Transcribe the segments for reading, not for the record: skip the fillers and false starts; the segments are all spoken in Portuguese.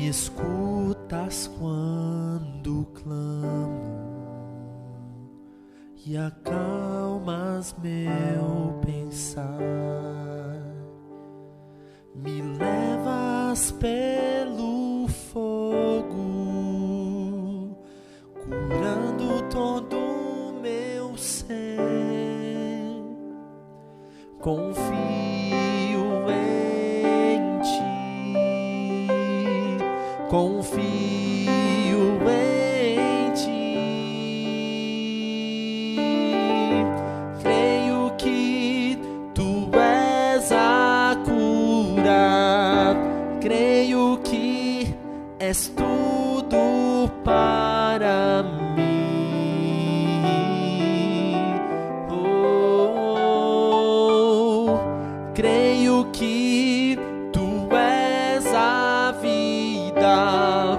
Me escutas quando clamo e acalmas meu pensar. Me levas pelo fogo, curando todo o meu ser. Confio em ti, confio em ti. Creio que tu és a cura, creio que és tudo para mim. Creio que tu és a vida,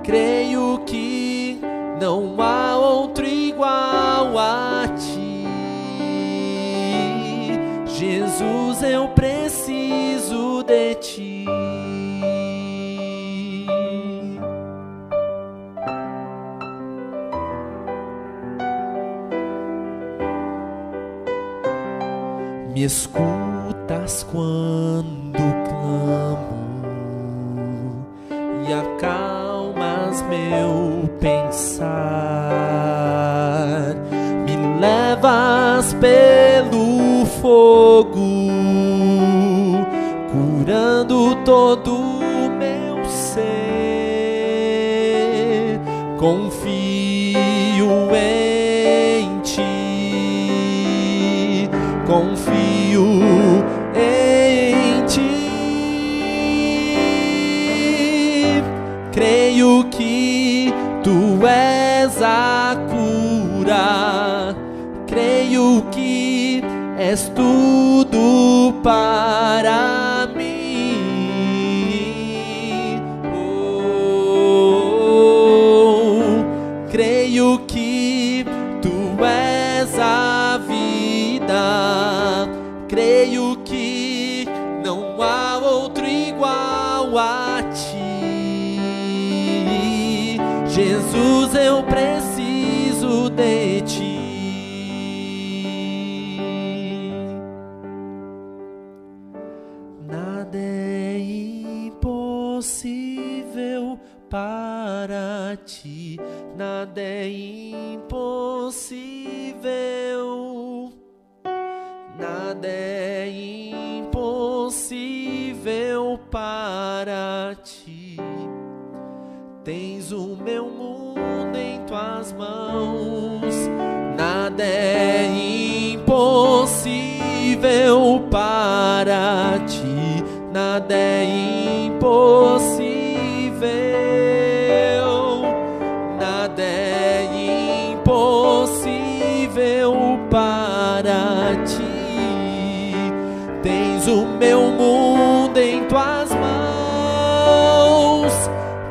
creio que não há outro igual a ti. Jesus, eu preciso de ti. Me escutas quando clamo e acalmas meu pensar. Me levas pelo fogo, curando todo o meu ser. Confio em ti, confio em ti. Creio que tu és a cura, creio que és tudo para mim. Creio que tu és a vida, creio que não há outro igual a ti. Jesus, eu preciso de ti. Nada é impossível para ti, nada é impossível. Nada é impossível para ti. Tens o meu mundo em tuas mãos. Nada é impossível para ti. Nada é impossível. Nada é impossível para ti. Tens o meu mundo em tuas mãos.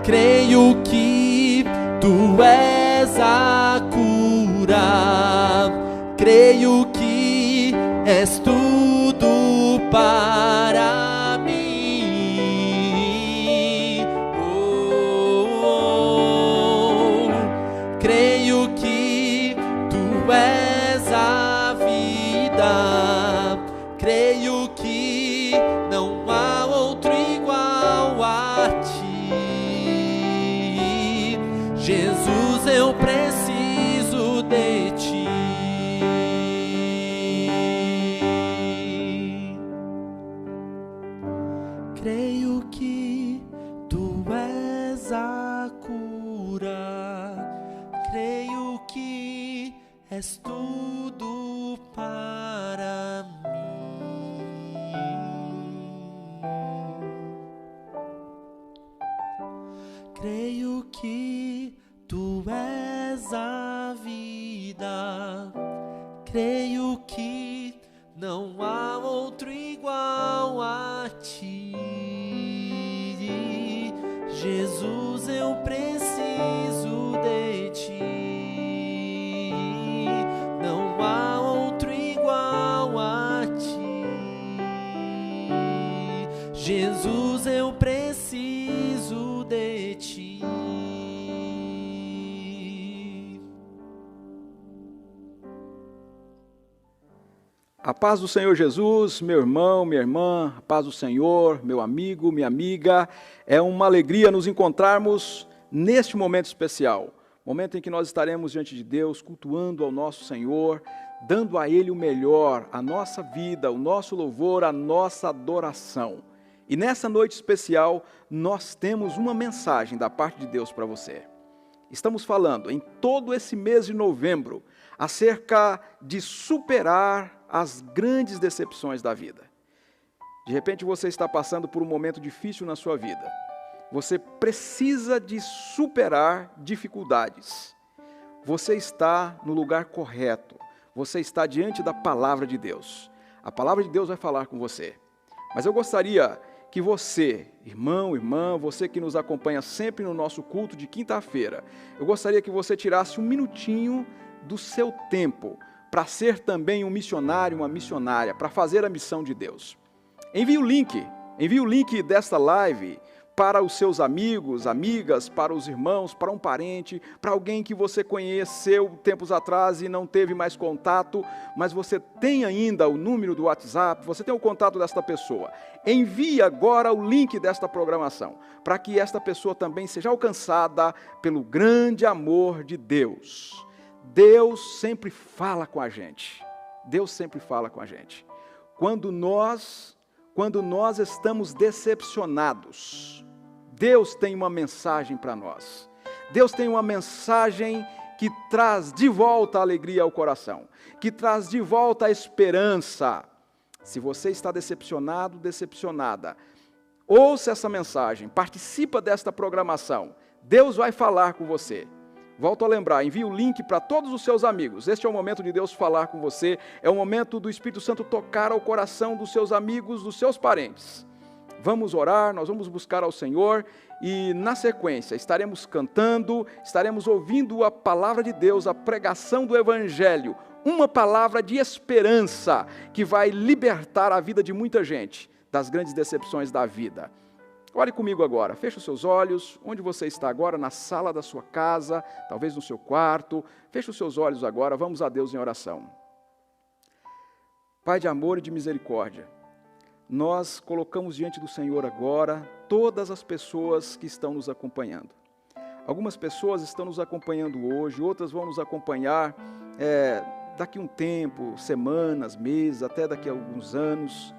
Creio que tu és a cura, creio que és tudo para mim. Creio que tu és a vida, creio que não há outro igual a ti. Jesus, eu preciso de ti. Creio que tu és a cura, creio que és tudo para mim. Creio que tu és a vida, creio que não há outro igual a ti. Jesus, eu preciso de ti. Não há outro igual a ti. Jesus, eu preciso de A paz do Senhor Jesus, meu irmão, minha irmã, a paz do Senhor, meu amigo, minha amiga. É uma alegria nos encontrarmos neste momento especial, momento em que nós estaremos diante de Deus, cultuando ao nosso Senhor, dando a Ele o melhor, a nossa vida, o nosso louvor, a nossa adoração. E nessa noite especial, nós temos uma mensagem da parte de Deus para você. Estamos falando em todo esse mês de novembro acerca de superar as grandes decepções da vida. De repente você está passando por um momento difícil na sua vida. Você precisa de superar dificuldades. Você está no lugar correto. Você está diante da palavra de Deus. A palavra de Deus vai falar com você. Mas eu gostaria que você, irmão, irmã, você que nos acompanha sempre no nosso culto de quinta-feira, eu gostaria que você tirasse um minutinho do seu tempo para ser também um missionário, uma missionária, para fazer a missão de Deus. Envie o link desta live para os seus amigos, amigas, para os irmãos, para um parente, para alguém que você conheceu tempos atrás e não teve mais contato, mas você tem ainda o número do WhatsApp, você tem o contato desta pessoa. Envie agora o link desta programação, para que esta pessoa também seja alcançada pelo grande amor de Deus. Deus sempre fala com a gente. Deus sempre fala com a gente. Quando nós estamos decepcionados, Deus tem uma mensagem para nós. Deus tem uma mensagem que traz de volta a alegria ao coração, que traz de volta a esperança. Se você está decepcionado, decepcionada, ouça essa mensagem, participa desta programação. Deus vai falar com você. Volto a lembrar, envie o link para todos os seus amigos. Este é o momento de Deus falar com você, é o momento do Espírito Santo tocar ao coração dos seus amigos, dos seus parentes. Vamos orar, nós vamos buscar ao Senhor e na sequência estaremos cantando, estaremos ouvindo a palavra de Deus, a pregação do Evangelho, uma palavra de esperança que vai libertar a vida de muita gente das grandes decepções da vida. Ore comigo agora, feche os seus olhos, onde você está agora, na sala da sua casa, talvez no seu quarto, feche os seus olhos agora, vamos a Deus em oração. Pai de amor e de misericórdia, nós colocamos diante do Senhor agora todas as pessoas que estão nos acompanhando. Algumas pessoas estão nos acompanhando hoje, outras vão nos acompanhar daqui a um tempo, semanas, meses, até daqui a alguns anos.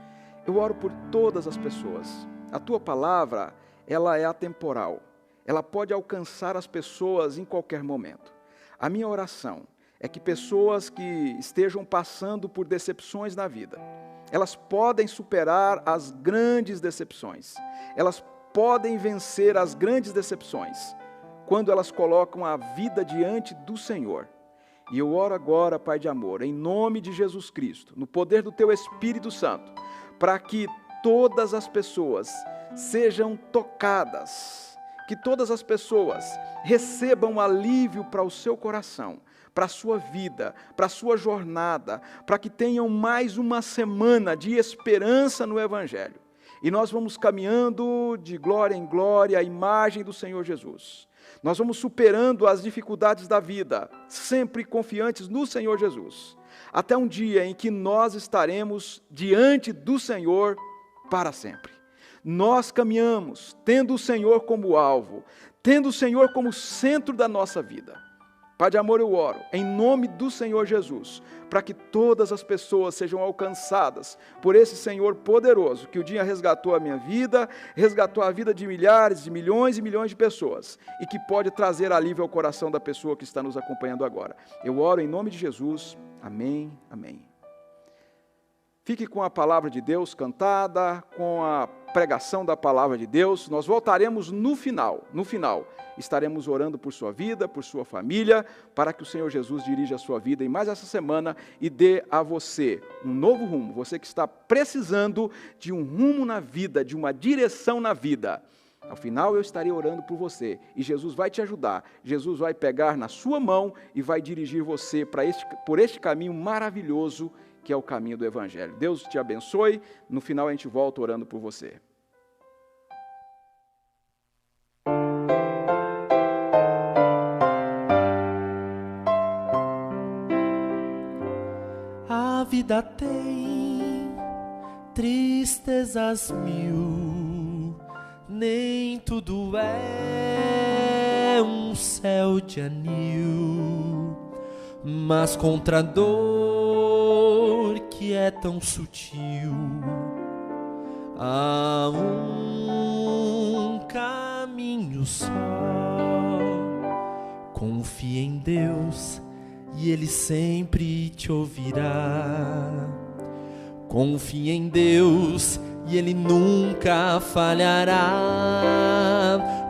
Eu oro por todas as pessoas. A tua palavra, ela é atemporal. Ela pode alcançar as pessoas em qualquer momento. A minha oração é que pessoas que estejam passando por decepções na vida, elas podem superar as grandes decepções. Elas podem vencer as grandes decepções quando elas colocam a vida diante do Senhor. E eu oro agora, Pai de amor, em nome de Jesus Cristo, no poder do Teu Espírito Santo, para que todas as pessoas sejam tocadas, que todas as pessoas recebam alívio para o seu coração, para a sua vida, para a sua jornada, para que tenham mais uma semana de esperança no Evangelho. E nós vamos caminhando de glória em glória à imagem do Senhor Jesus. Nós vamos superando as dificuldades da vida, sempre confiantes no Senhor Jesus, até um dia em que nós estaremos diante do Senhor para sempre. Nós caminhamos tendo o Senhor como alvo, tendo o Senhor como centro da nossa vida. Pai de amor, eu oro em nome do Senhor Jesus, para que todas as pessoas sejam alcançadas por esse Senhor poderoso, que um dia resgatou a minha vida, resgatou a vida de milhares, de milhões e milhões de pessoas, e que pode trazer alívio ao coração da pessoa que está nos acompanhando agora. Eu oro em nome de Jesus. Amém, amém. Fique com a palavra de Deus cantada, com a pregação da palavra de Deus. Nós voltaremos no final. No final, estaremos orando por sua vida, por sua família, para que o Senhor Jesus dirija a sua vida em mais essa semana e dê a você um novo rumo. Você que está precisando de um rumo na vida, de uma direção na vida. Ao final eu estarei orando por você e Jesus vai te ajudar. Jesus vai pegar na sua mão e vai dirigir você por este caminho maravilhoso que é o caminho do Evangelho. Deus te abençoe. No final a gente volta orando por você. A vida tem tristezas mil, nem tudo é um céu de anil, mas contra a dor que é tão sutil, há um caminho só. Confia em Deus e Ele sempre te ouvirá. Confia em Deus e Ele nunca falhará.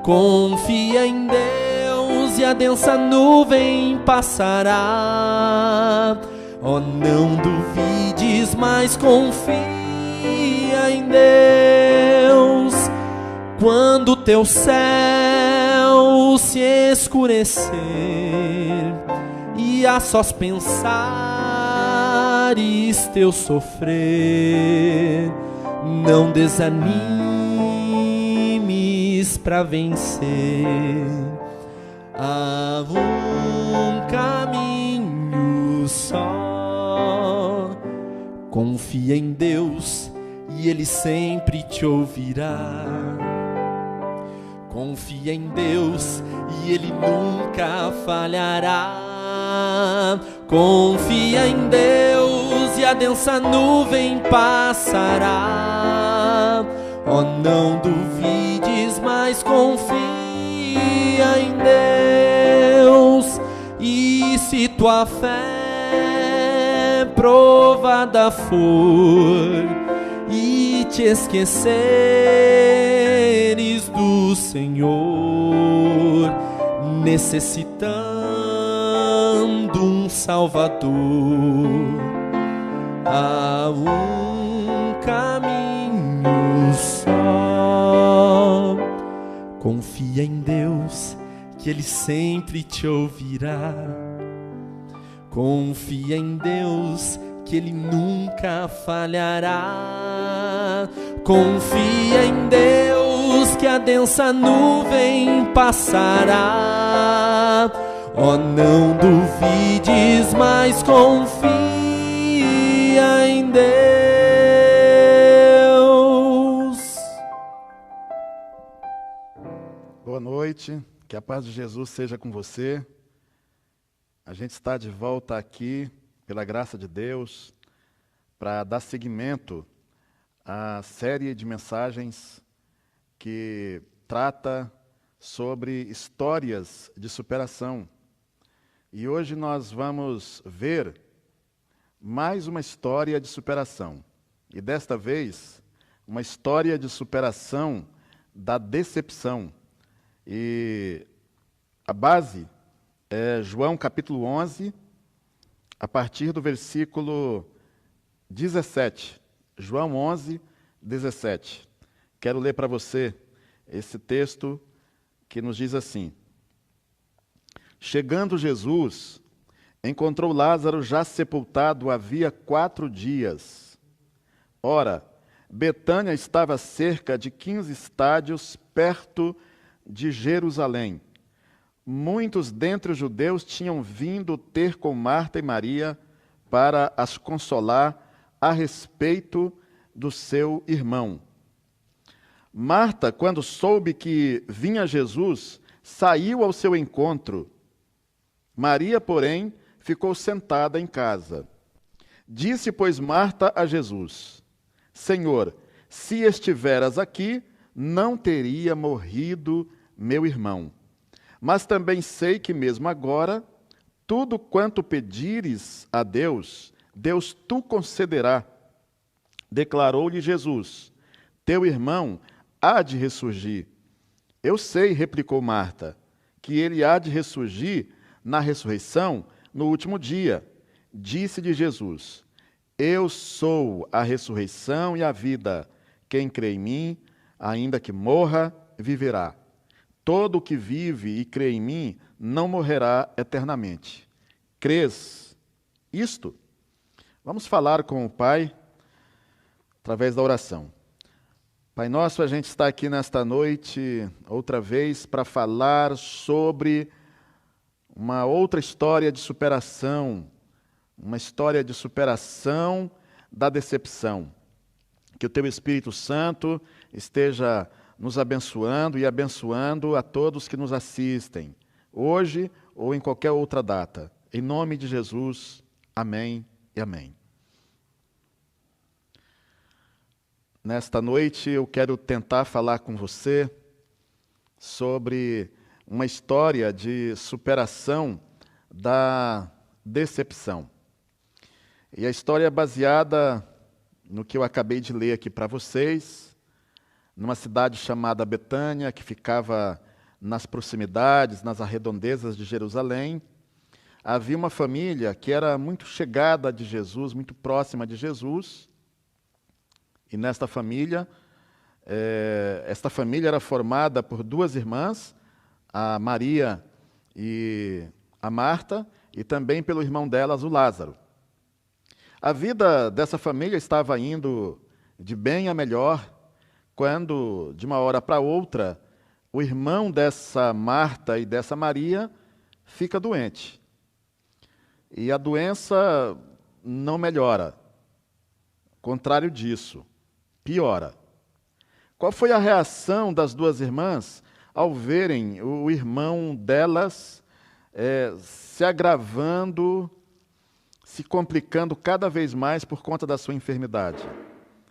Confia em Deus e a densa nuvem passará. Oh, não duvides, mas confia em Deus. Quando teu céu se escurecer e a sós pensares teu sofrer, não desanimes pra vencer. Há um caminho só. Confia em Deus e Ele sempre te ouvirá. Confia em Deus e Ele nunca falhará. Confia em Deus e a densa nuvem passará. Oh, não duvides, mas confia em Deus. E se tua fé provada for e te esqueceres do Senhor, necessitando um Salvador, há um caminho só. Confia em Deus que Ele sempre te ouvirá. Confia em Deus que Ele nunca falhará. Confia em Deus que a densa nuvem passará. Oh, não duvides, mas confia em Deus. Boa noite, que a paz de Jesus seja com você. A gente está de volta aqui, pela graça de Deus, para dar seguimento à série de mensagens que trata sobre histórias de superação. E hoje nós vamos ver mais uma história de superação. E desta vez, uma história de superação da decepção. E a base é João capítulo 11, a partir do versículo 17. João 11, 17. Quero ler para você esse texto que nos diz assim: Chegando Jesus, encontrou Lázaro já sepultado havia 4 dias. Ora, Betânia estava a cerca de 15 estádios perto de Jerusalém. Muitos dentre os judeus tinham vindo ter com Marta e Maria para as consolar a respeito do seu irmão. Marta, quando soube que vinha Jesus, saiu ao seu encontro. Maria, porém, ficou sentada em casa. Disse, pois, Marta a Jesus: Senhor, se estiveras aqui, não teria morrido meu irmão. Mas também sei que mesmo agora, tudo quanto pedires a Deus, Deus tu concederá. Declarou-lhe Jesus: Teu irmão há de ressurgir. Eu sei, replicou Marta, que ele há de ressurgir na ressurreição no último dia. Disse-lhe Jesus: Eu sou a ressurreição e a vida. Quem crê em mim, ainda que morra, viverá. Todo o que vive e crê em mim não morrerá eternamente. Crês isto? Vamos falar com o Pai através da oração. Pai nosso, a gente está aqui nesta noite, outra vez, para falar sobre uma outra história de superação, uma história de superação da decepção. Que o Teu Espírito Santo esteja nos abençoando e abençoando a todos que nos assistem, hoje ou em qualquer outra data. Em nome de Jesus, amém e amém. Nesta noite eu quero tentar falar com você sobre uma história de superação da decepção. E a história é baseada no que eu acabei de ler aqui para vocês, numa cidade chamada Betânia, que ficava nas proximidades, nas arredondezas de Jerusalém. Havia uma família que era muito chegada de Jesus, muito próxima de Jesus. E nesta família, esta família era formada por duas irmãs, a Maria e a Marta, e também pelo irmão delas, o Lázaro. A vida dessa família estava indo de bem a melhor, quando, de uma hora para outra, o irmão dessa Marta e dessa Maria fica doente. E a doença não melhora. Contrário disso, piora. Qual foi a reação das duas irmãs ao verem o irmão delas se agravando, se complicando cada vez mais por conta da sua enfermidade?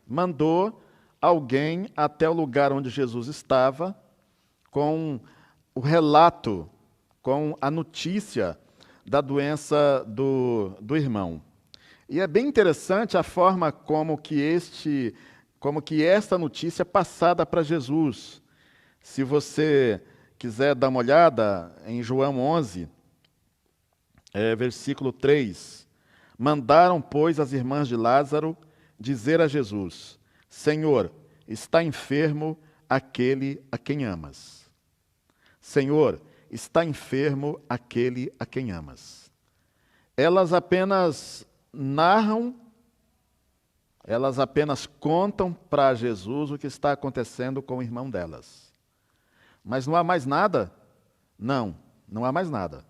Mandou alguém até o lugar onde Jesus estava com o relato, com a notícia da doença do irmão. E é bem interessante a forma como que esta notícia é passada para Jesus. Se você quiser dar uma olhada em João 11, versículo 3. Mandaram, pois, as irmãs de Lázaro dizer a Jesus: Senhor, está enfermo aquele a quem amas. Senhor, está enfermo aquele a quem amas. Elas apenas narram, elas apenas contam para Jesus o que está acontecendo com o irmão delas. Mas não há mais nada? Não há mais nada.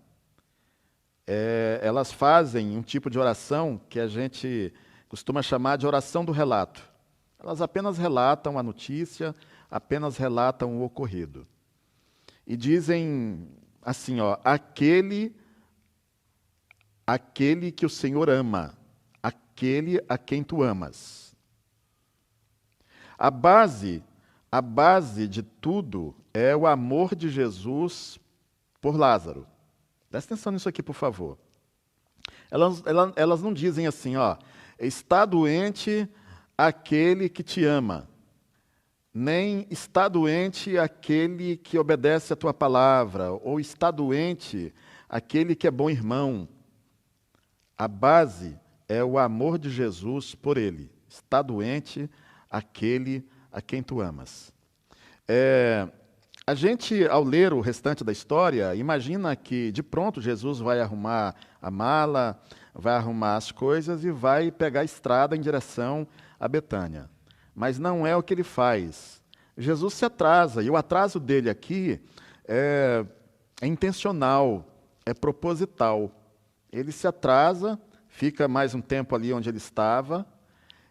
Elas fazem um tipo de oração que a gente costuma chamar de oração do relato. Elas apenas relatam a notícia, apenas relatam o ocorrido. E dizem assim, aquele que o Senhor ama, aquele a quem tu amas. A base de tudo é o amor de Jesus por Lázaro. Presta atenção nisso aqui, por favor. Elas não dizem assim, está doente aquele que te ama, nem está doente aquele que obedece a tua palavra, ou está doente aquele que é bom irmão. A base é o amor de Jesus por ele. Está doente aquele a quem tu amas. A gente, ao ler o restante da história, imagina que, de pronto, Jesus vai arrumar a mala, vai arrumar as coisas e vai pegar a estrada em direção a Betânia. Mas não é o que ele faz. Jesus se atrasa, e o atraso dele aqui é intencional, é proposital. Ele se atrasa, fica mais um tempo ali onde ele estava,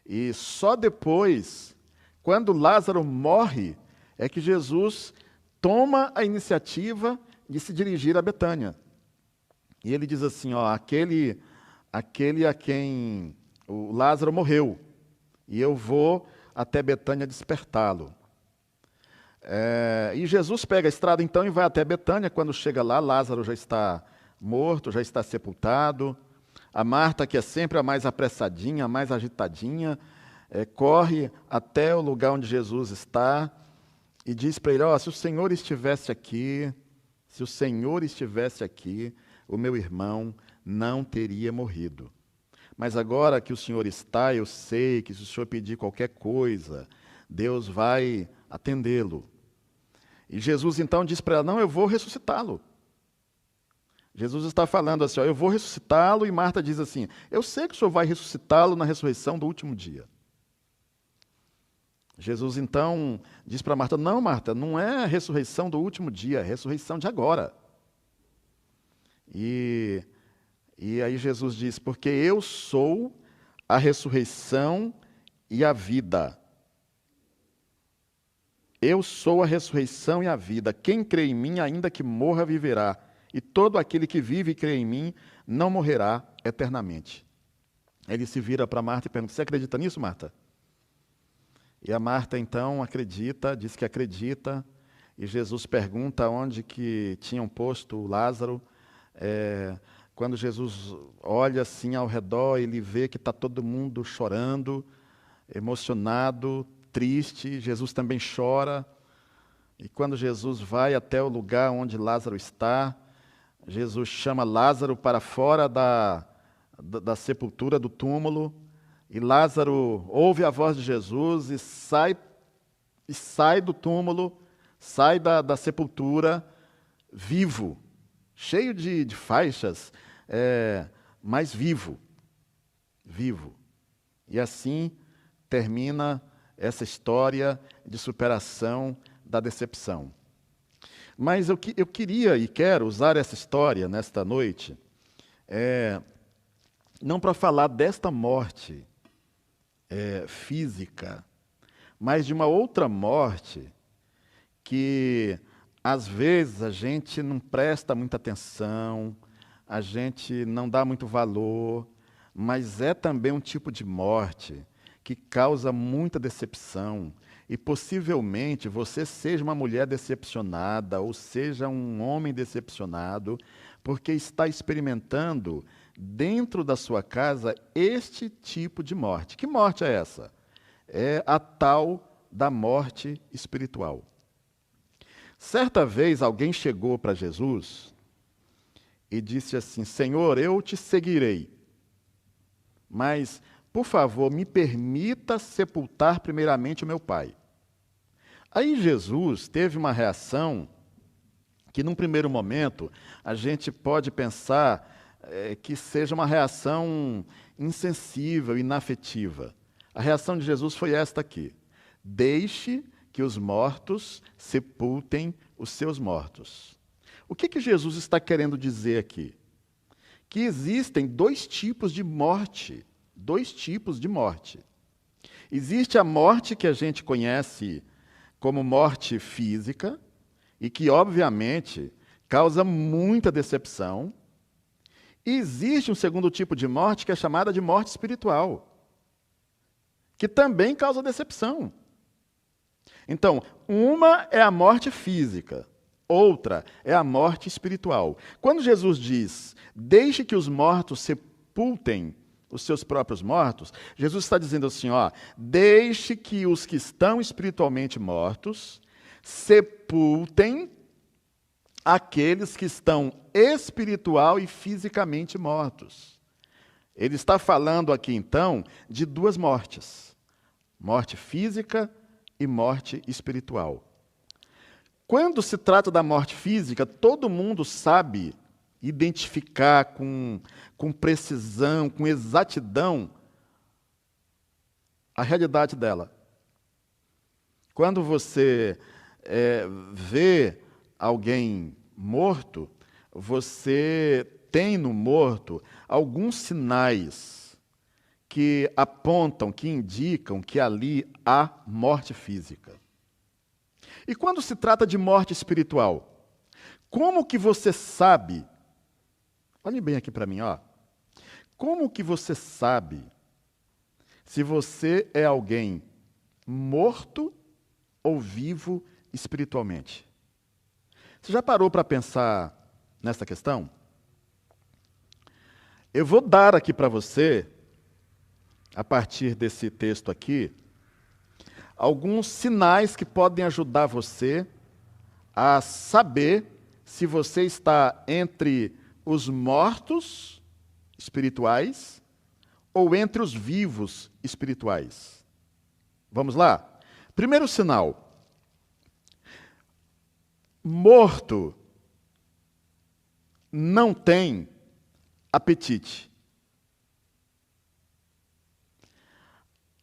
e só depois, quando Lázaro morre, é que Jesus toma a iniciativa de se dirigir a Betânia. E ele diz assim, aquele a quem o Lázaro morreu, e eu vou até Betânia despertá-lo. E Jesus pega a estrada então e vai até Betânia. Quando chega lá, Lázaro já está morto, já está sepultado. A Marta, que é sempre a mais apressadinha, a mais agitadinha, corre até o lugar onde Jesus está e diz para ele, se o Senhor estivesse aqui, o meu irmão não teria morrido. Mas agora que o Senhor está, eu sei que se o Senhor pedir qualquer coisa, Deus vai atendê-lo. E Jesus então diz para ela, não, eu vou ressuscitá-lo. Jesus está falando assim, eu vou ressuscitá-lo, e Marta diz assim, eu sei que o Senhor vai ressuscitá-lo na ressurreição do último dia. Jesus então diz para Marta, não, Marta, não é a ressurreição do último dia, é a ressurreição de agora. E E aí Jesus diz, porque eu sou a ressurreição e a vida. Eu sou a ressurreição e a vida. Quem crê em mim, ainda que morra, viverá. E todo aquele que vive e crê em mim, não morrerá eternamente. Ele se vira para Marta e pergunta, você acredita nisso, Marta? E a Marta, então, acredita, diz que acredita. E Jesus pergunta onde que tinham posto Lázaro. Quando Jesus olha assim ao redor, ele vê que está todo mundo chorando, emocionado, triste. Jesus também chora. E quando Jesus vai até o lugar onde Lázaro está, Jesus chama Lázaro para fora da sepultura, do túmulo. E Lázaro ouve a voz de Jesus e sai do túmulo, sai da sepultura, vivo, cheio de faixas, mas vivo. E assim termina essa história de superação da decepção. Mas eu queria e quero usar essa história nesta noite, não para falar desta morte física, mas de uma outra morte que às vezes a gente não presta muita atenção, a gente não dá muito valor, mas é também um tipo de morte que causa muita decepção. E possivelmente você seja uma mulher decepcionada ou seja um homem decepcionado, porque está experimentando dentro da sua casa este tipo de morte. Que morte é essa? É a tal da morte espiritual. Certa vez alguém chegou para Jesus e disse assim, Senhor, eu te seguirei, mas, por favor, me permita sepultar primeiramente o meu pai. Aí Jesus teve uma reação que, num primeiro momento, a gente pode pensar que seja uma reação insensível, inafetiva. A reação de Jesus foi esta aqui: deixe que os mortos sepultem os seus mortos. O que Jesus está querendo dizer aqui? Que existem dois tipos de morte. Existe a morte que a gente conhece como morte física, e que, obviamente, causa muita decepção. E existe um segundo tipo de morte, que é chamada de morte espiritual, que também causa decepção. Então, uma é a morte física, outra é a morte espiritual. Quando Jesus diz, deixe que os mortos sepultem os seus próprios mortos, Jesus está dizendo assim, deixe que os que estão espiritualmente mortos sepultem aqueles que estão espiritual e fisicamente mortos. Ele está falando aqui, então, de duas mortes: morte física e morte espiritual. Quando se trata da morte física, todo mundo sabe identificar com precisão, com exatidão, a realidade dela. Quando você vê alguém morto, você tem no morto alguns sinais que apontam, que indicam que ali há morte física. E quando se trata de morte espiritual, como que você sabe? Olhem bem aqui para mim, Como que você sabe se você é alguém morto ou vivo espiritualmente? Você já parou para pensar nessa questão? Eu vou dar aqui para você, a partir desse texto aqui, alguns sinais que podem ajudar você a saber se você está entre os mortos espirituais ou entre os vivos espirituais. Vamos lá? Primeiro sinal: morto não tem apetite.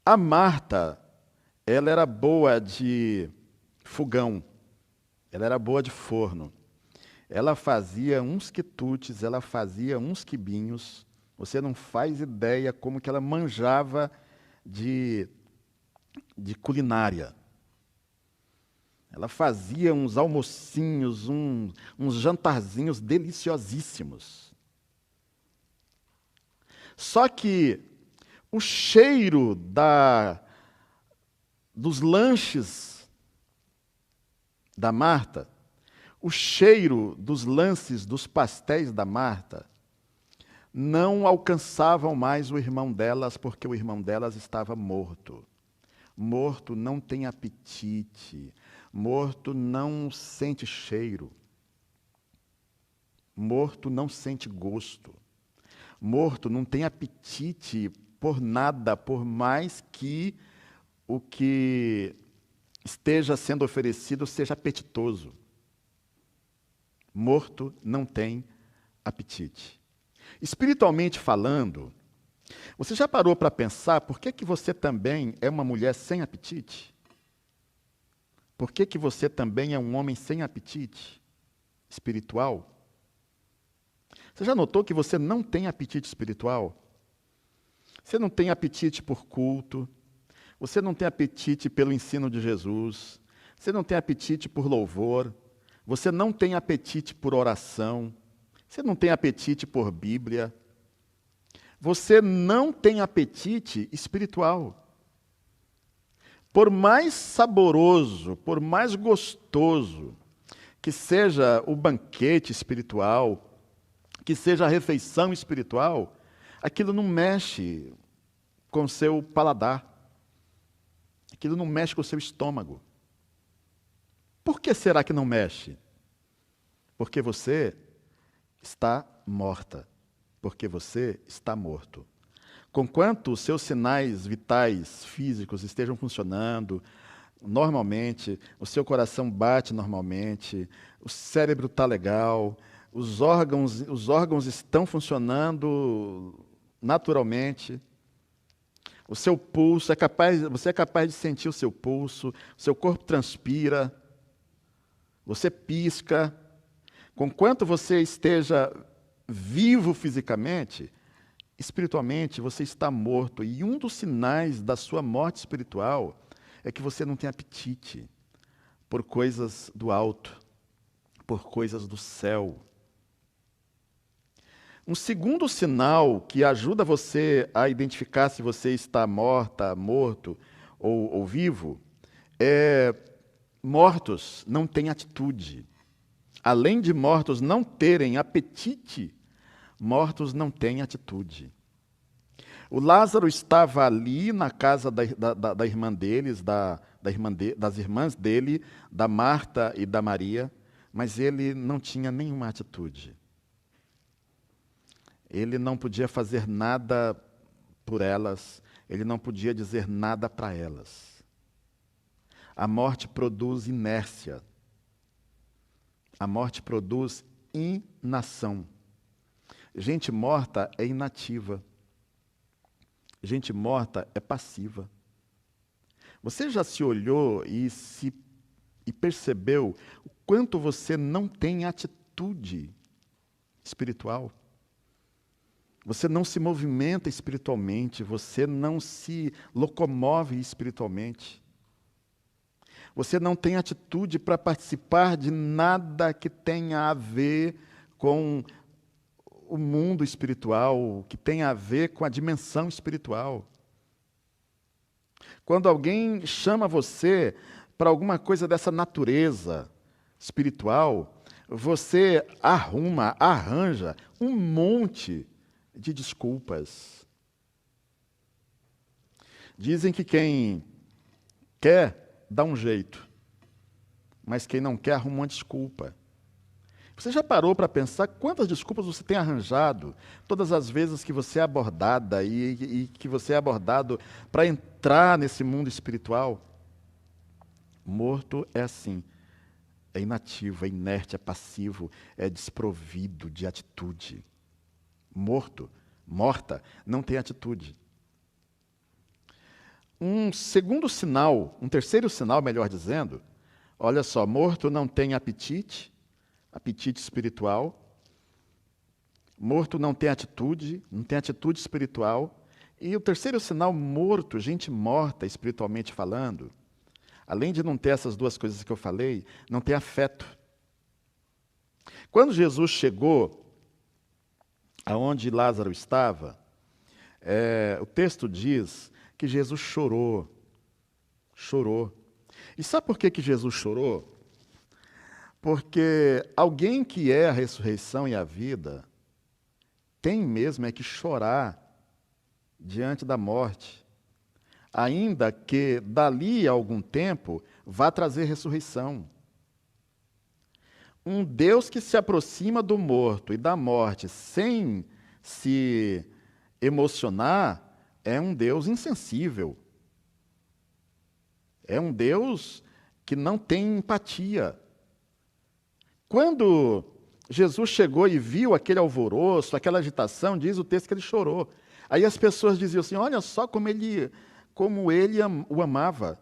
A Marta, ela era boa de fogão, ela era boa de forno. Ela fazia uns quitutes, ela fazia uns quibinhos. Você não faz ideia como que ela manjava de culinária. Ela fazia uns almocinhos, uns jantarzinhos deliciosíssimos. Só que o cheiro dos lanches da Marta, o cheiro dos lances dos pastéis da Marta, não alcançavam mais o irmão delas, porque o irmão delas estava morto. Morto não tem apetite, morto não sente cheiro, morto não sente gosto, morto não tem apetite por nada, por mais que o que esteja sendo oferecido seja apetitoso. Morto não tem apetite. Espiritualmente falando, você já parou para pensar por que você também é uma mulher sem apetite? Por que você também é um homem sem apetite espiritual? Você já notou que você não tem apetite espiritual? Você não tem apetite por culto, você não tem apetite pelo ensino de Jesus, você não tem apetite por louvor, você não tem apetite por oração, você não tem apetite por Bíblia, você não tem apetite espiritual. Por mais saboroso, por mais gostoso que seja o banquete espiritual, que seja a refeição espiritual, aquilo não mexe com o seu paladar. Aquilo não mexe com o seu estômago. Por que será que não mexe? Porque você está morta. Porque você está morto. Conquanto os seus sinais vitais, físicos estejam funcionando normalmente, o seu coração bate normalmente, o cérebro está legal, os órgãos estão funcionando naturalmente, o seu pulso você é capaz de sentir o seu pulso, o seu corpo transpira, você pisca. Conquanto você esteja vivo fisicamente, espiritualmente você está morto. E um dos sinais da sua morte espiritual é que você não tem apetite por coisas do alto, por coisas do céu. Um segundo sinal que ajuda você a identificar se você está morta, morto ou vivo, é mortos não têm atitude. Além de mortos não terem apetite, mortos não têm atitude. O Lázaro estava ali na casa da irmã deles, das irmãs dele, da Marta e da Maria, mas ele não tinha nenhuma atitude. Ele não podia fazer nada por elas, ele não podia dizer nada para elas. A morte produz inércia. A morte produz inação. Gente morta é inativa. Gente morta é passiva. Você já se olhou e percebeu o quanto você não tem atitude espiritual? Você não se movimenta espiritualmente, você não se locomove espiritualmente. Você não tem atitude para participar de nada que tenha a ver com o mundo espiritual, que tenha a ver com a dimensão espiritual. Quando alguém chama você para alguma coisa dessa natureza espiritual, você arranja um monte de desculpas. Dizem que quem quer dá um jeito, mas quem não quer arruma uma desculpa. Você já parou para pensar quantas desculpas você tem arranjado todas as vezes que você é abordada e que você é abordado para entrar nesse mundo espiritual? Morto é assim, é inativo, é inerte, é passivo, é desprovido de atitude. Morta, não tem atitude. Um terceiro sinal, melhor dizendo, olha só, morto não tem apetite, apetite espiritual. Morto não tem atitude espiritual. E o terceiro sinal, morto, gente morta espiritualmente falando, além de não ter essas duas coisas que eu falei, não tem afeto. Quando Jesus chegou aonde Lázaro estava, o texto diz que Jesus chorou. E sabe por que Jesus chorou? Porque alguém que é a ressurreição e a vida tem mesmo que chorar diante da morte, ainda que dali a algum tempo vá trazer ressurreição. Um Deus que se aproxima do morto e da morte sem se emocionar é um Deus insensível. É um Deus que não tem empatia. Quando Jesus chegou e viu aquele alvoroço, aquela agitação, diz o texto que ele chorou. Aí as pessoas diziam assim, olha só como ele o amava.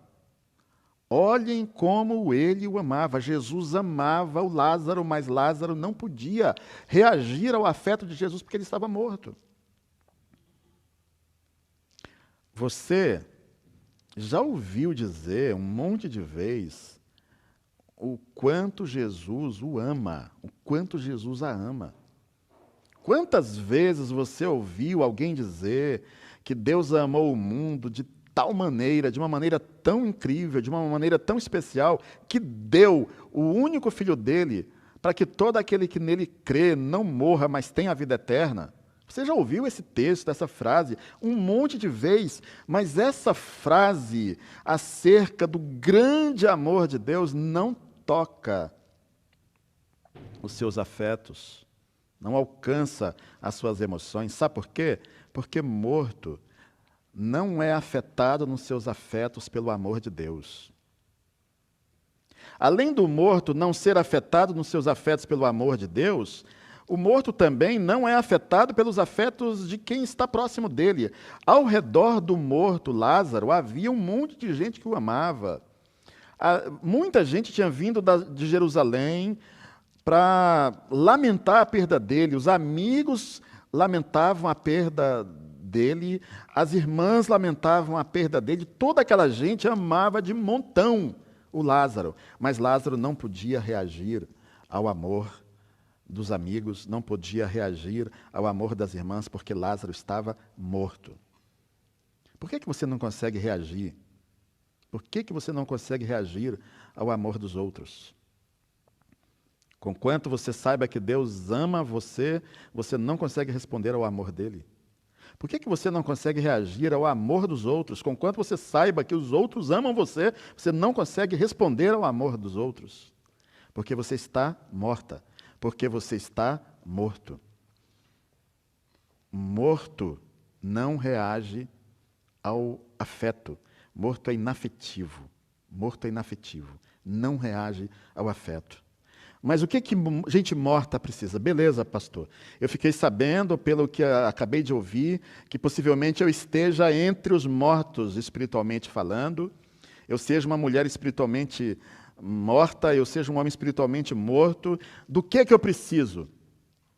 Olhem como ele o amava. Jesus amava o Lázaro, mas Lázaro não podia reagir ao afeto de Jesus porque ele estava morto. Você já ouviu dizer um monte de vezes o quanto Jesus o ama, o quanto Jesus a ama. Quantas vezes você ouviu alguém dizer que Deus amou o mundo de tal maneira, de uma maneira tão incrível, de uma maneira tão especial, que deu o único filho dele para que todo aquele que nele crê não morra, mas tenha a vida eterna? Você já ouviu esse texto, essa frase, um monte de vezes, mas essa frase acerca do grande amor de Deus não toca os seus afetos, não alcança as suas emoções. Sabe por quê? Porque morto não é afetado nos seus afetos pelo amor de Deus. Além do morto não ser afetado nos seus afetos pelo amor de Deus, o morto também não é afetado pelos afetos de quem está próximo dele. Ao redor do morto Lázaro havia um monte de gente que o amava. Muita gente tinha vindo de Jerusalém para lamentar a perda dele. Os amigos lamentavam a perda dele, as irmãs lamentavam a perda dele, toda aquela gente amava de montão o Lázaro, mas Lázaro não podia reagir ao amor dos amigos, não podia reagir ao amor das irmãs, porque Lázaro estava morto. Por que você não consegue reagir? Por que você não consegue reagir ao amor dos outros? Conquanto você saiba que Deus ama você, você não consegue responder ao amor dele. Por que você não consegue reagir ao amor dos outros? Conquanto você saiba que os outros amam você, você não consegue responder ao amor dos outros. Porque você está morta. Porque você está morto. Morto não reage ao afeto. Morto é inafetivo. Morto é inafetivo. Não reage ao afeto. Mas o que gente morta precisa? Beleza, pastor. Eu fiquei sabendo, pelo que acabei de ouvir, que possivelmente eu esteja entre os mortos espiritualmente falando. Eu seja uma mulher espiritualmente morta, eu seja um homem espiritualmente morto. Do que eu preciso?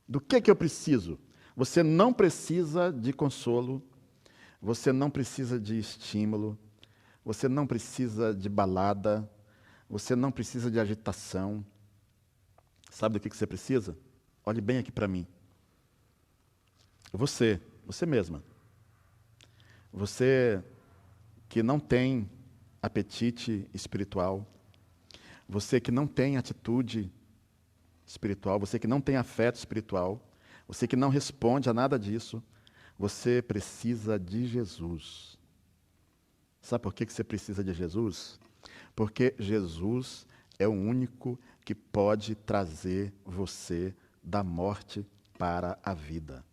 Do que eu preciso? Você não precisa de consolo. Você não precisa de estímulo. Você não precisa de balada. Você não precisa de agitação. Sabe do que você precisa? Olhe bem aqui para mim. Você mesma. Você que não tem apetite espiritual, você que não tem atitude espiritual, você que não tem afeto espiritual, você que não responde a nada disso, você precisa de Jesus. Sabe por que você precisa de Jesus? Porque Jesus é o único que pode trazer você da morte para a vida.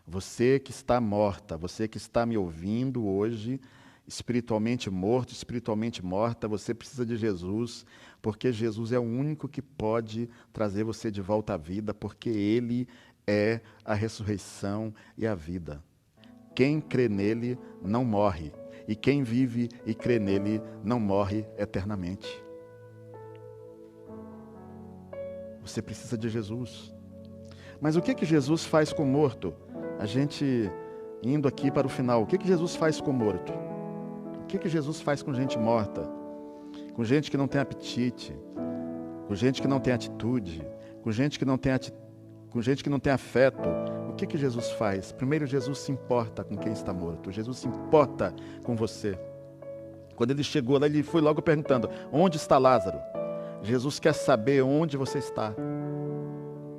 Você que está morta, você que está me ouvindo hoje, espiritualmente morto, espiritualmente morta, você precisa de Jesus, porque Jesus é o único que pode trazer você de volta à vida, porque Ele é a ressurreição e a vida. Quem crê nele não morre, e quem vive e crê nele não morre eternamente. Você precisa de Jesus. Mas o que Jesus faz com o morto? A gente indo aqui para o final, o que Jesus faz com o morto? O que Jesus faz com gente morta? Com gente que não tem apetite, com gente que não tem atitude, com gente que não tem afeto. O que Jesus faz? Primeiro, Jesus se importa com quem está morto. Jesus se importa com você. Quando ele chegou lá, ele foi logo perguntando: onde está Lázaro? Jesus quer saber onde você está.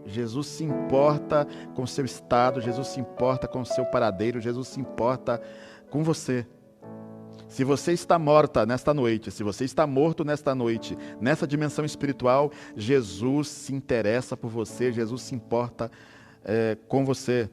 Jesus se importa com o seu estado, Jesus se importa com o seu paradeiro, Jesus se importa com você. Se você está morta nesta noite, se você está morto nesta noite, nessa dimensão espiritual, Jesus se interessa por você, Jesus se importa com você.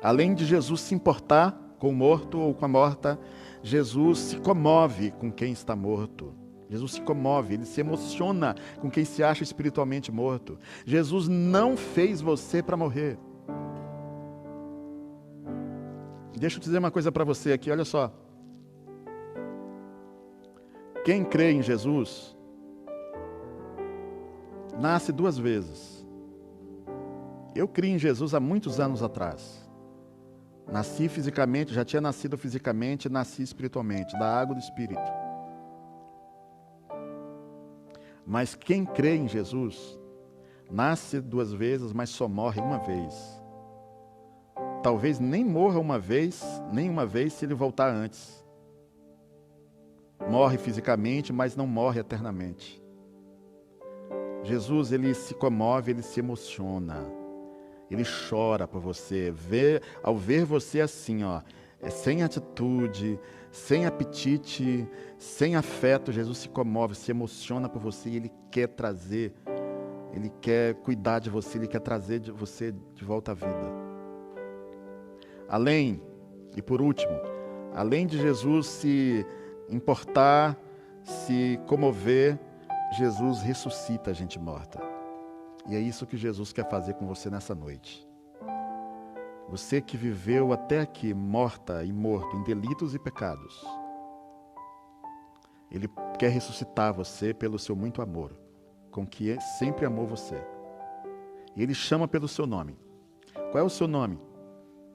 Além de Jesus se importar com o morto ou com a morta, Jesus se comove com quem está morto. Jesus se comove, ele se emociona com quem se acha espiritualmente morto. Jesus não fez você para morrer. Deixa eu dizer uma coisa para você aqui, olha só. Quem crê em Jesus nasce duas vezes. Eu criei em Jesus há muitos anos atrás. Nasci fisicamente, já tinha nascido fisicamente, nasci espiritualmente, da água do Espírito. Mas quem crê em Jesus nasce duas vezes, mas só morre uma vez. Talvez nem morra nem uma vez se ele voltar antes. Morre fisicamente, mas não morre eternamente. Jesus, ele se comove, ele se emociona. Ele chora por você. Ao ver você assim, sem atitude, sem apetite, sem afeto, Jesus se comove, se emociona por você e ele quer trazer, ele quer cuidar de você, ele quer trazer de você de volta à vida. Além, e por último, além de Jesus se importar, se comover, Jesus ressuscita a gente morta. E é isso que Jesus quer fazer com você nessa noite. Você que viveu até aqui morta e morto em delitos e pecados, Ele quer ressuscitar você pelo seu muito amor, com que sempre amou você. E Ele chama pelo seu nome. Qual é o seu nome?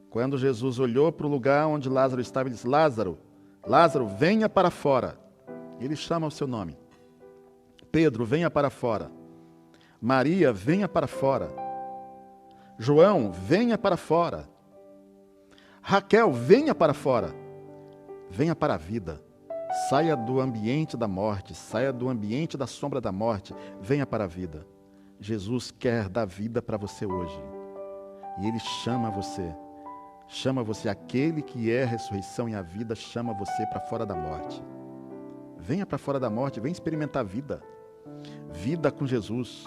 Quando Jesus olhou para o lugar onde Lázaro estava, Ele disse: Lázaro, Lázaro, venha para fora. Ele chama o seu nome. Pedro, venha para fora. Maria, venha para fora. João, venha para fora. Raquel, venha para fora. Venha para a vida. Saia do ambiente da morte, saia do ambiente da sombra da morte, venha para a vida. Jesus quer dar vida para você hoje. E Ele chama você. Chama você, aquele que é a ressurreição e a vida, chama você para fora da morte. Venha para fora da morte, venha experimentar a vida. Vida com Jesus,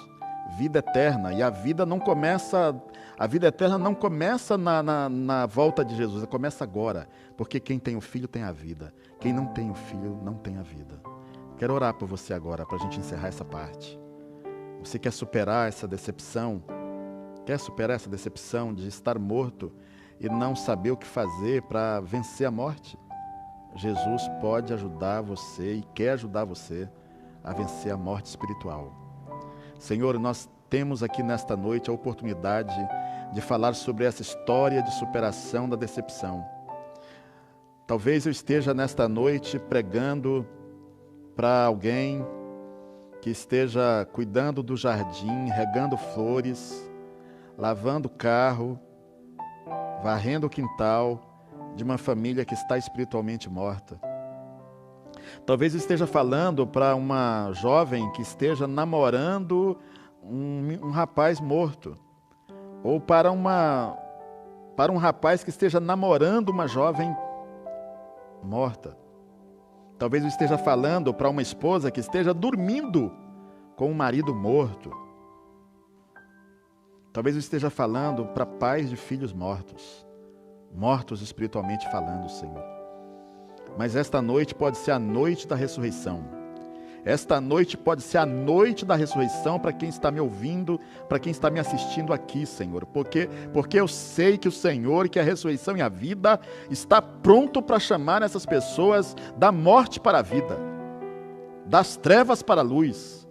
vida eterna. E a vida eterna não começa na volta de Jesus, ela começa agora. Porque quem tem o Filho tem a vida. Quem não tem o Filho não tem a vida. Quero orar por você agora, para a gente encerrar essa parte. Você quer superar essa decepção? Quer superar essa decepção de estar morto e não saber o que fazer para vencer a morte? Jesus pode ajudar você e quer ajudar você a vencer a morte espiritual. Senhor, nós temos aqui nesta noite a oportunidade de falar sobre essa história de superação da decepção. Talvez eu esteja nesta noite pregando para alguém que esteja cuidando do jardim, regando flores, lavando o carro, varrendo o quintal de uma família que está espiritualmente morta. Talvez eu esteja falando para uma jovem que esteja namorando um rapaz morto, ou para um rapaz que esteja namorando uma jovem morta. Talvez eu esteja falando para uma esposa que esteja dormindo com um marido morto. Talvez eu esteja falando para pais de filhos mortos, mortos espiritualmente falando, Senhor. Mas esta noite pode ser a noite da ressurreição. Esta noite pode ser a noite da ressurreição para quem está me ouvindo, para quem está me assistindo aqui, Senhor. Porque eu sei que o Senhor, que a ressurreição e a vida, está pronto para chamar essas pessoas da morte para a vida, das trevas para a luz,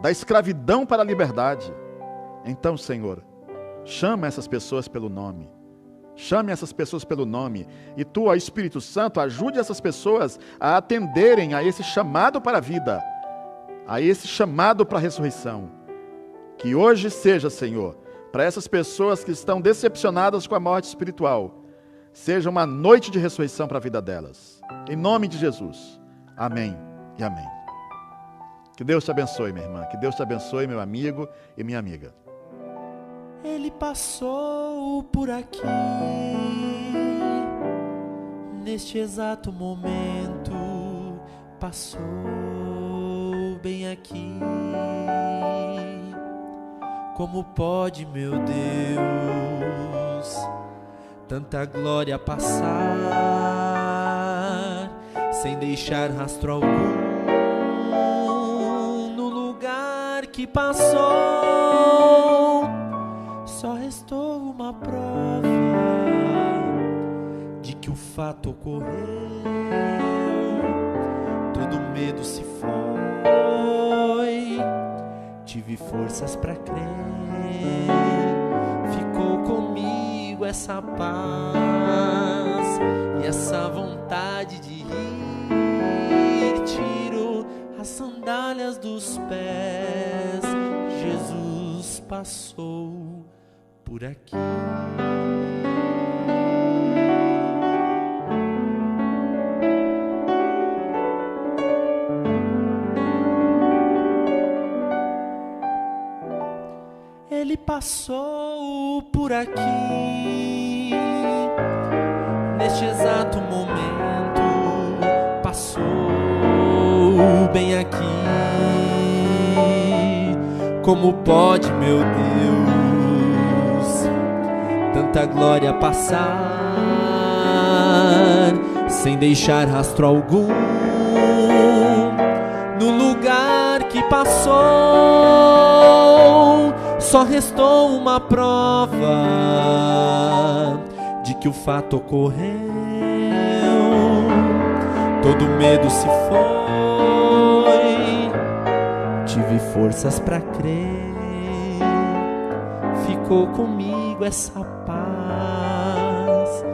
da escravidão para a liberdade. Então, Senhor, chama essas pessoas pelo nome. Chame essas pessoas pelo nome. E Tu, ó Espírito Santo, ajude essas pessoas a atenderem a esse chamado para a vida, a esse chamado para a ressurreição. Que hoje seja, Senhor, para essas pessoas que estão decepcionadas com a morte espiritual, seja uma noite de ressurreição para a vida delas. Em nome de Jesus. Amém e amém. Que Deus te abençoe, minha irmã. Que Deus te abençoe, meu amigo e minha amiga. Ele passou por aqui, neste exato momento, passou bem aqui. Como pode, meu Deus, tanta glória passar, sem deixar rastro algum no lugar que passou? Só restou uma prova de que o fato ocorreu. Todo medo se foi, tive forças pra crer. Ficou comigo essa paz e essa vontade de rir. Tiro as sandálias dos pés, Jesus passou por aqui. Ele passou por aqui, neste exato momento, passou bem aqui. Como pode, meu Deus, tanta glória passar, sem deixar rastro algum no lugar que passou? Só restou uma prova de que o fato ocorreu. Todo medo se foi, tive forças pra crer. Ficou comigo essa paz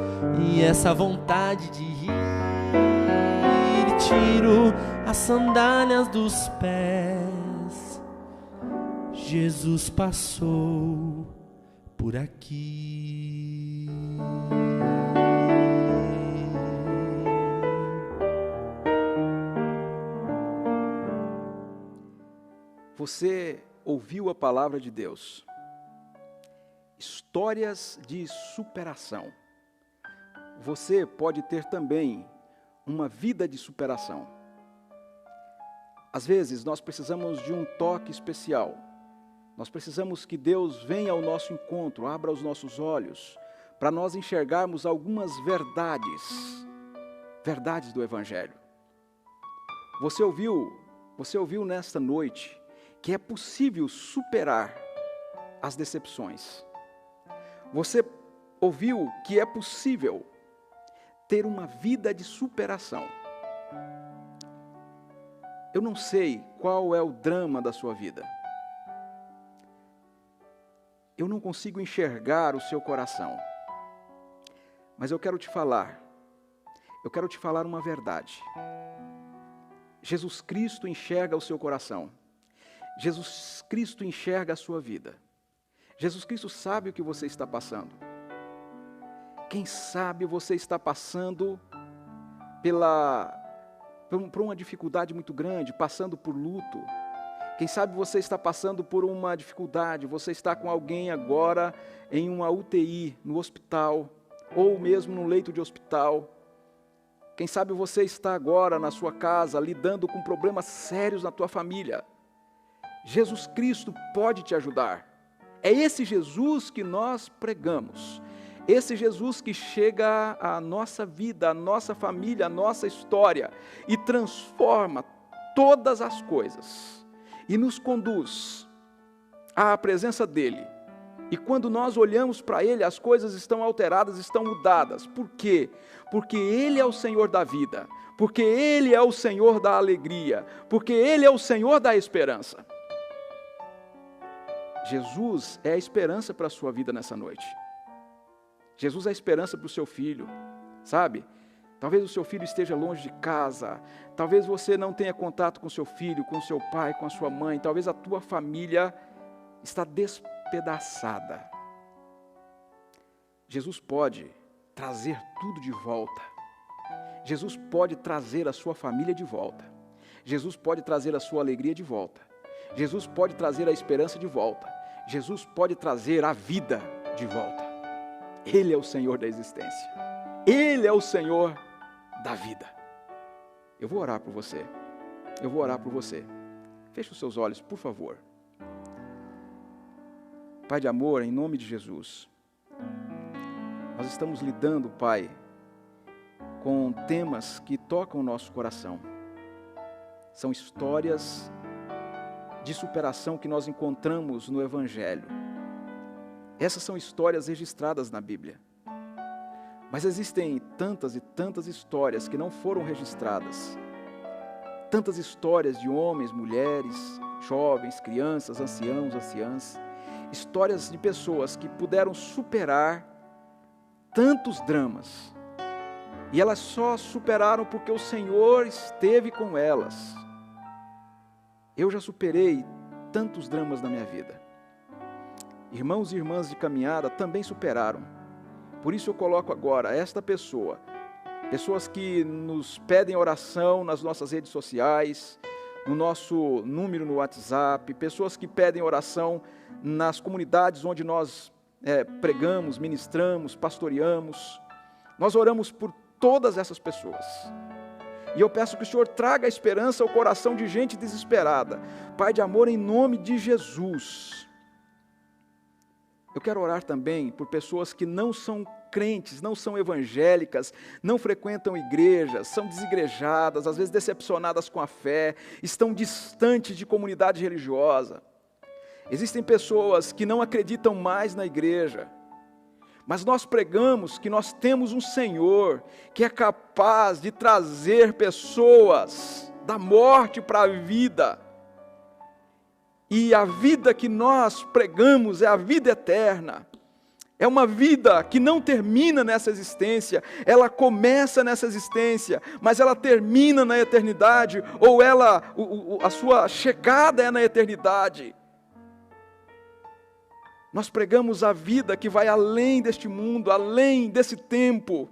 e essa vontade de rir. Tiro as sandálias dos pés, Jesus passou por aqui. Você ouviu a palavra de Deus. Histórias de superação. Você pode ter também uma vida de superação. Às vezes nós precisamos de um toque especial. Nós precisamos que Deus venha ao nosso encontro, abra os nossos olhos, para nós enxergarmos algumas verdades do Evangelho. Você ouviu nesta noite que é possível superar as decepções. Você ouviu que é possível ter uma vida de superação. Eu não sei qual é o drama da sua vida. Eu não consigo enxergar o seu coração. Mas eu quero te falar uma verdade. Jesus Cristo enxerga o seu coração. Jesus Cristo enxerga a sua vida. Jesus Cristo sabe o que você está passando. Quem sabe você está passando por uma dificuldade muito grande, passando por luto. Quem sabe você está passando por uma dificuldade, você está com alguém agora em uma UTI, no hospital, ou mesmo no leito de hospital. Quem sabe você está agora na sua casa, lidando com problemas sérios na tua família. Jesus Cristo pode te ajudar. É esse Jesus que nós pregamos. Esse Jesus que chega à nossa vida, à nossa família, à nossa história e transforma todas as coisas e nos conduz à presença dEle. E quando nós olhamos para Ele, as coisas estão alteradas, estão mudadas. Por quê? Porque Ele é o Senhor da vida, porque Ele é o Senhor da alegria, porque Ele é o Senhor da esperança. Jesus é a esperança para a sua vida nessa noite. Jesus é a esperança para o seu filho, sabe? Talvez o seu filho esteja longe de casa, talvez você não tenha contato com seu filho, com seu pai, com a sua mãe, talvez a tua família está despedaçada. Jesus pode trazer tudo de volta. Jesus pode trazer a sua família de volta. Jesus pode trazer a sua alegria de volta. Jesus pode trazer a esperança de volta. Jesus pode trazer a vida de volta. Ele é o Senhor da existência. Ele é o Senhor da vida. Eu vou orar por você. Eu vou orar por você. Feche os seus olhos, por favor. Pai de amor, em nome de Jesus, nós estamos lidando, Pai, com temas que tocam o nosso coração. São histórias de superação que nós encontramos no Evangelho. Essas são histórias registradas na Bíblia. Mas existem tantas e tantas histórias que não foram registradas. Tantas histórias de homens, mulheres, jovens, crianças, anciãos, anciãs. Histórias de pessoas que puderam superar tantos dramas. E elas só superaram porque o Senhor esteve com elas. Eu já superei tantos dramas na minha vida. Irmãos e irmãs de caminhada também superaram. Por isso eu coloco agora esta pessoa, pessoas que nos pedem oração nas nossas redes sociais, no nosso número no WhatsApp, pessoas que pedem oração nas comunidades onde nós pregamos, ministramos, pastoreamos. Nós oramos por todas essas pessoas. E eu peço que o Senhor traga esperança ao coração de gente desesperada. Pai de amor, em nome de Jesus. Eu quero orar também por pessoas que não são crentes, não são evangélicas, não frequentam igrejas, são desigrejadas, às vezes decepcionadas com a fé, estão distantes de comunidade religiosa. Existem pessoas que não acreditam mais na igreja, mas nós pregamos que nós temos um Senhor que é capaz de trazer pessoas da morte para a vida. E a vida que nós pregamos é a vida eterna. É uma vida que não termina nessa existência, ela começa nessa existência, mas ela termina na eternidade, ou a sua chegada é na eternidade. Nós pregamos a vida que vai além deste mundo, além desse tempo.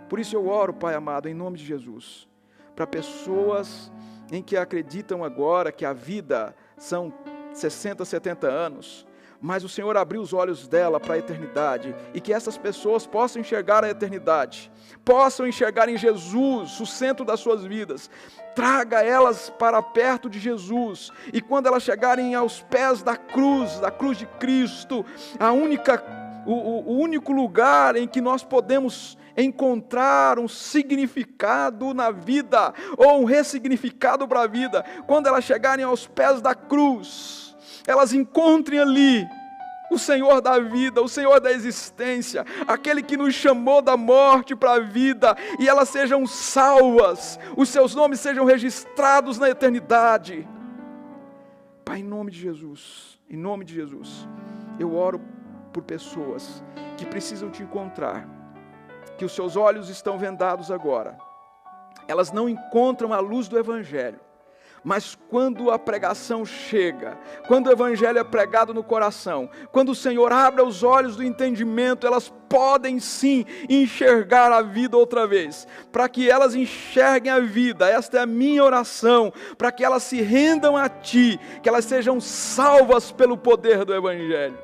Por isso eu oro, Pai amado, em nome de Jesus, para pessoas em que acreditam agora que a vida são 60, 70 anos, mas o Senhor abriu os olhos dela para a eternidade, e que essas pessoas possam enxergar a eternidade, possam enxergar em Jesus o centro das suas vidas. Traga elas para perto de Jesus, e quando elas chegarem aos pés da cruz de Cristo, o único lugar em que nós podemos encontrar um significado na vida, ou um ressignificado para a vida, quando elas chegarem aos pés da cruz, elas encontrem ali o Senhor da vida, o Senhor da existência, aquele que nos chamou da morte para a vida, e elas sejam salvas, os seus nomes sejam registrados na eternidade. Pai, em nome de Jesus, eu oro por pessoas que precisam te encontrar, que os seus olhos estão vendados agora, elas não encontram a luz do Evangelho, mas quando a pregação chega, quando o Evangelho é pregado no coração, quando o Senhor abre os olhos do entendimento, elas podem sim enxergar a vida outra vez, para que elas enxerguem a vida. Esta é a minha oração, para que elas se rendam a Ti, que elas sejam salvas pelo poder do Evangelho.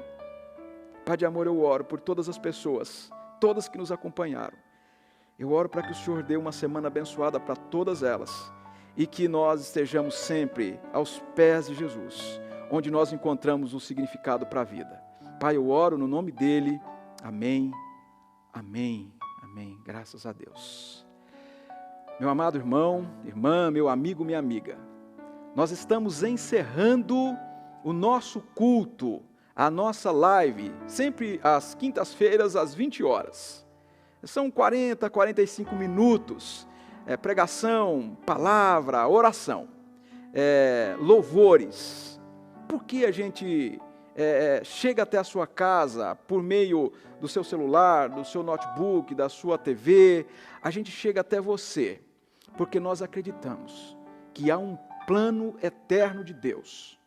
Pai de amor, eu oro por todas as pessoas, todas que nos acompanharam. Eu oro para que o Senhor dê uma semana abençoada para todas elas, e que nós estejamos sempre aos pés de Jesus, onde nós encontramos o significado para a vida. Pai, eu oro no nome dEle. Amém, amém, amém. Graças a Deus. Meu amado irmão, irmã, meu amigo, minha amiga, nós estamos encerrando o nosso culto, a nossa live, sempre às quintas-feiras, às 20 horas. São 40, 45 minutos. Pregação, palavra, oração, louvores, por que a gente chega até a sua casa por meio do seu celular, do seu notebook, da sua TV? A gente chega até você porque nós acreditamos que há um plano eterno de Deus,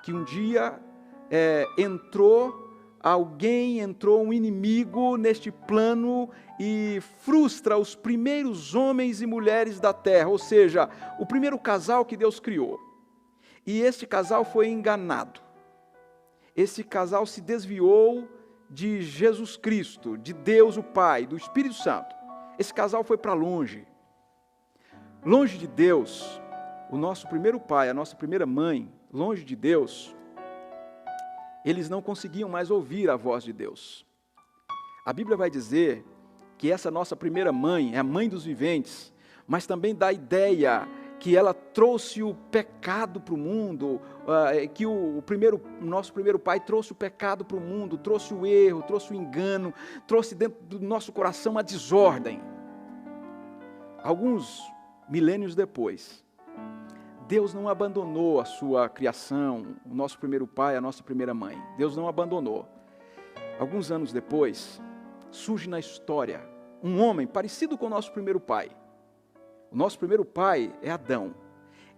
que um dia entrou um inimigo neste plano e frustra os primeiros homens e mulheres da terra, ou seja, o primeiro casal que Deus criou. E este casal foi enganado. Esse casal se desviou de Jesus Cristo, de Deus o Pai, do Espírito Santo. Esse casal foi para longe. Longe de Deus, o nosso primeiro pai, a nossa primeira mãe, longe de Deus, eles não conseguiam mais ouvir a voz de Deus. A Bíblia vai dizer que essa nossa primeira mãe é a mãe dos viventes, mas também dá a ideia que ela trouxe o pecado para o mundo, que nosso primeiro pai trouxe o pecado para o mundo, trouxe o erro, trouxe o engano, trouxe dentro do nosso coração a desordem. Alguns milênios depois, Deus não abandonou a sua criação, o nosso primeiro pai, a nossa primeira mãe. Deus não abandonou. Alguns anos depois, surge na história um homem parecido com o nosso primeiro pai. O nosso primeiro pai é Adão.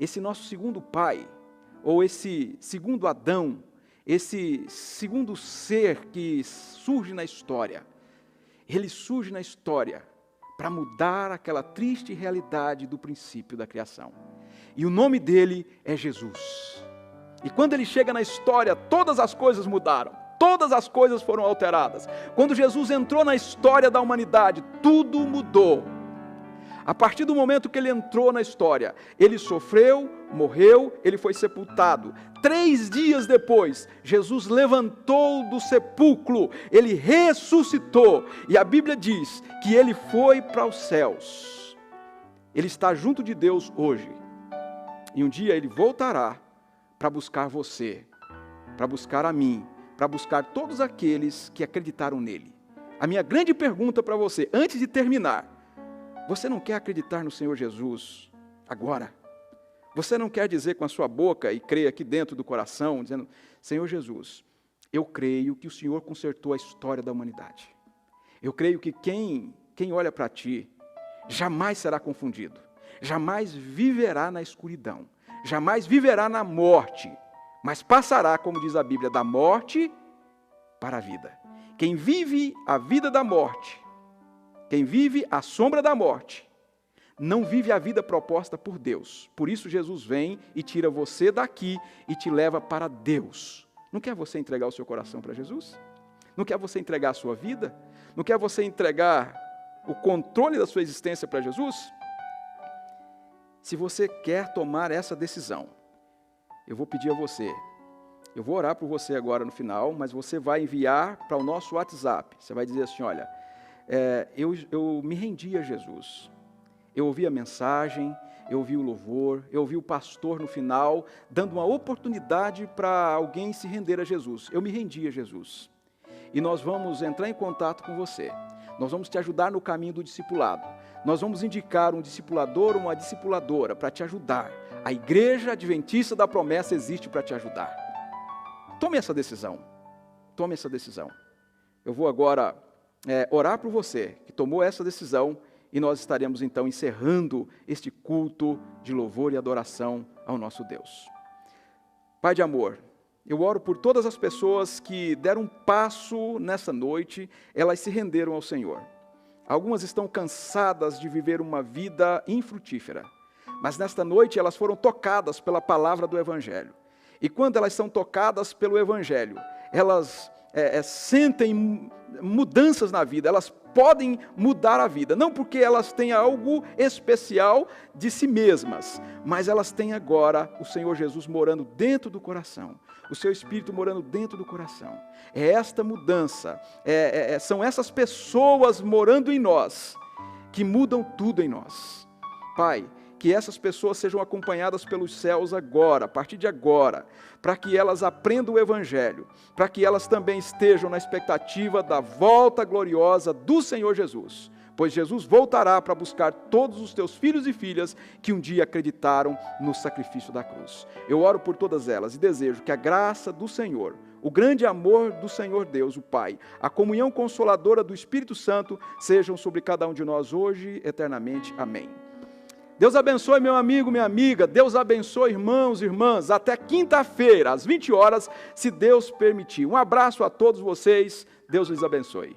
Esse nosso segundo pai, ou esse segundo Adão, esse segundo ser que surge na história, ele surge na história para mudar aquela triste realidade do princípio da criação. E o nome dele é Jesus. E quando ele chega na história, todas as coisas mudaram. Todas as coisas foram alteradas. Quando Jesus entrou na história da humanidade, tudo mudou. A partir do momento que ele entrou na história, ele sofreu, morreu, ele foi sepultado. 3 dias depois, Jesus levantou do sepulcro, ele ressuscitou. E a Bíblia diz que ele foi para os céus. Ele está junto de Deus hoje. E um dia ele voltará para buscar você, para buscar a mim, para buscar todos aqueles que acreditaram nele. A minha grande pergunta para você, antes de terminar: você não quer acreditar no Senhor Jesus agora? Você não quer dizer com a sua boca e crer aqui dentro do coração, dizendo: Senhor Jesus, eu creio que o Senhor consertou a história da humanidade. Eu creio que quem olha para ti jamais será confundido, jamais viverá na escuridão, jamais viverá na morte, mas passará, como diz a Bíblia, da morte para a vida. Quem vive a vida da morte, quem vive a sombra da morte, não vive a vida proposta por Deus. Por isso Jesus vem e tira você daqui e te leva para Deus. Não quer você entregar o seu coração para Jesus? Não quer você entregar a sua vida? Não quer você entregar o controle da sua existência para Jesus? Se você quer tomar essa decisão, eu vou pedir a você, eu vou orar por você agora no final, mas você vai enviar para o nosso WhatsApp. Você vai dizer assim: olha, eu me rendi a Jesus. Eu ouvi a mensagem, eu ouvi o louvor, eu ouvi o pastor no final, dando uma oportunidade para alguém se render a Jesus. Eu me rendi a Jesus. E nós vamos entrar em contato com você. Nós vamos te ajudar no caminho do discipulado. Nós vamos indicar um discipulador ou uma discipuladora para te ajudar. A Igreja Adventista da Promessa existe para te ajudar. Tome essa decisão. Tome essa decisão. Eu vou agora orar por você que tomou essa decisão e nós estaremos então encerrando este culto de louvor e adoração ao nosso Deus. Pai de amor, eu oro por todas as pessoas que deram um passo nessa noite, elas se renderam ao Senhor. Algumas estão cansadas de viver uma vida infrutífera, mas nesta noite elas foram tocadas pela palavra do Evangelho. E quando elas são tocadas pelo Evangelho, elas sentem mudanças na vida, elas podem mudar a vida, não porque elas têm algo especial de si mesmas, mas elas têm agora o Senhor Jesus morando dentro do coração, o seu Espírito morando dentro do coração. É esta mudança, são essas pessoas morando em nós, que mudam tudo em nós. Pai, que essas pessoas sejam acompanhadas pelos céus agora, a partir de agora, para que elas aprendam o Evangelho, para que elas também estejam na expectativa da volta gloriosa do Senhor Jesus, pois Jesus voltará para buscar todos os teus filhos e filhas que um dia acreditaram no sacrifício da cruz. Eu oro por todas elas e desejo que a graça do Senhor, o grande amor do Senhor Deus, o Pai, a comunhão consoladora do Espírito Santo sejam sobre cada um de nós hoje e eternamente. Amém. Deus abençoe meu amigo, minha amiga. Deus abençoe irmãos e irmãs. Até quinta-feira, às 20 horas, se Deus permitir. Um abraço a todos vocês. Deus lhes abençoe.